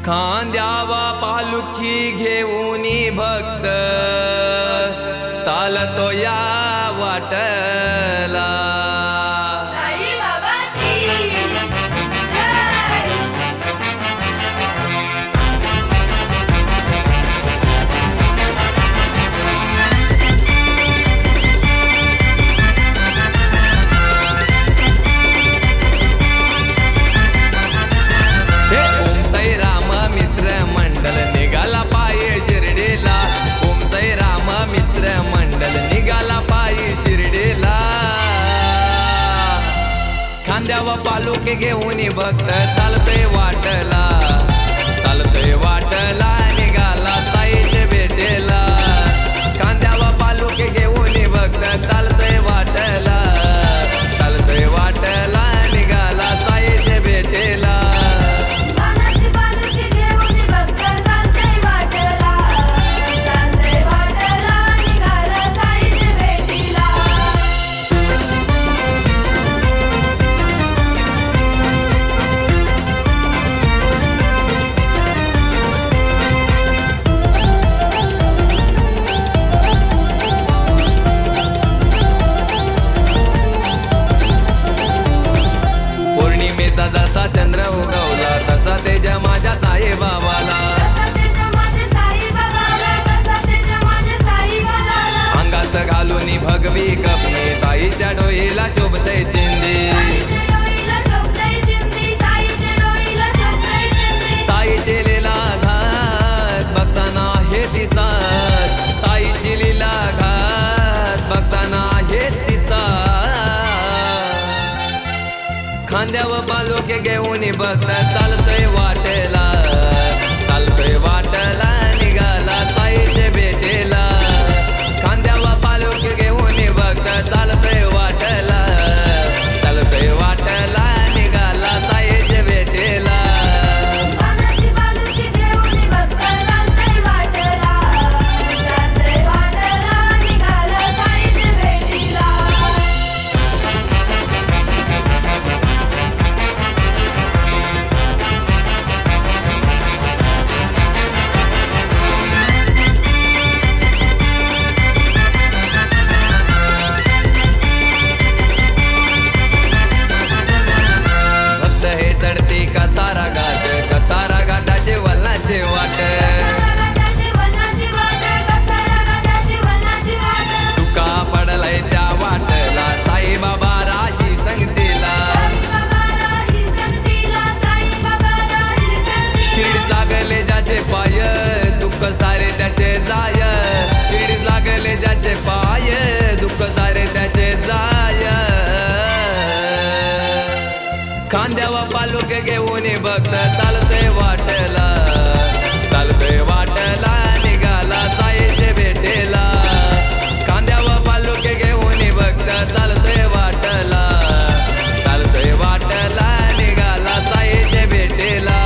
खांद्यावा पालुखी घेऊन भक्त चालतो या वाटला। खांद्यावा पालुके घेऊन भक्त चालतोय वाटला, चालतोय वाटला निघाला साईच्या भेटेला। खांद्यावा पालुके घेऊन भक्त चालतोय वाटला, चालतोय वाटला निघाला साईच्या भेटेला। जसा चंद्र उगवला तसा तेज माझ्या साई बाबाला, अंगात घालून भगवी कपनी ताईच्या डोईला शोभतय चिंदी। साईचे लीला घात बघताना हे दिसात, साईची लीला घात बघताना हे दिसात। खांद्यावर पालुके घेऊन भक्त चालतोय वाटला, चालतोय वाटला निघाला साईच्या भेटेला। खांद्यावर पालुके घेऊन भक्त चालतोय वाटला, चालतोय वाटला निघाला साईच्या भेटेला। कसारा घाट, कसारा घाटाचे वलनाचे वाट, तुका पडलाय त्या वाटला साई बाबा राही संगतीला। शिड लागले ज्याचे पाय दुःख सारे त्याचे जाय, शिड लागले ज्याचे पाय दुःख सारे त्याचे जाय। खांद्यावा पालुके घेऊन भक्त चालतोय वाटला, चालतोय वाटला निघाला साईच्या भेटेला। खांद्यावा पालुके घेऊन भक्त चालतोय वाटला, चालतोय वाटला निघाला साईच्या भेटेला।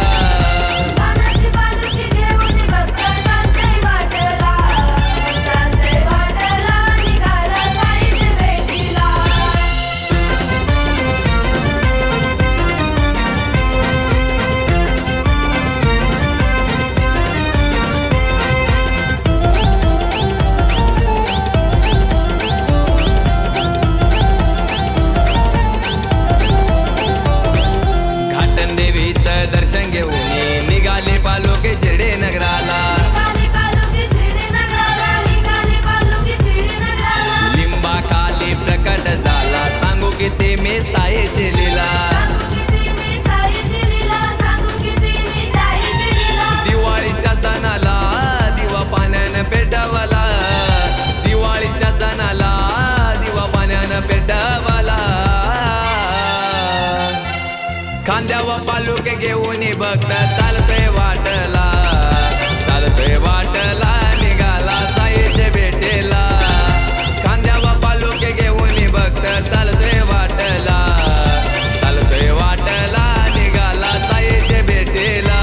दर्शन घेऊन निघाले पालुके शिर्डी नगराला, लिंबा खाली प्रकट झाला सांगू किती मी साईची लीला। दिवाळीच्या सणाला दिवा पाण्यानं पेटवला, दिवाळीच्या सणाला दिवा पाण्यानं पेटवला। खांद्यावर पालुके घेऊन भक्त चालतोय वाटला, चालतोय वाटला निघाला साईच्या भेटेला। खांद्यावर पालुके घेऊन भक्त चालतोय वाटला, चालतोय वाटला निघाला साईच्या भेटेला।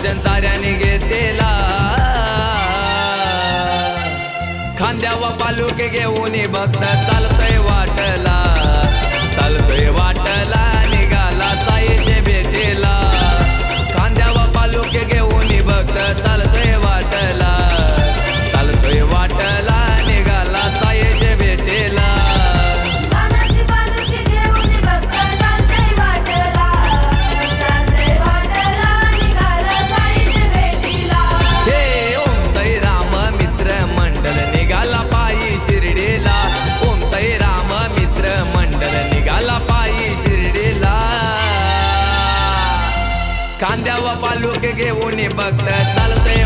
दर्शन साऱ्याने घेतेला खांद्यावर पालुके घेऊन भक्त चालतय वाटला चालतोय वाटला निघाला साईचे भेटेला खांद्यावर पालुके घेऊन भक्त चालतोय वाटला चालतोय वाटला निघाला साईचे भेटेला खांद्यावर पालुके घेऊन भक्त चालतय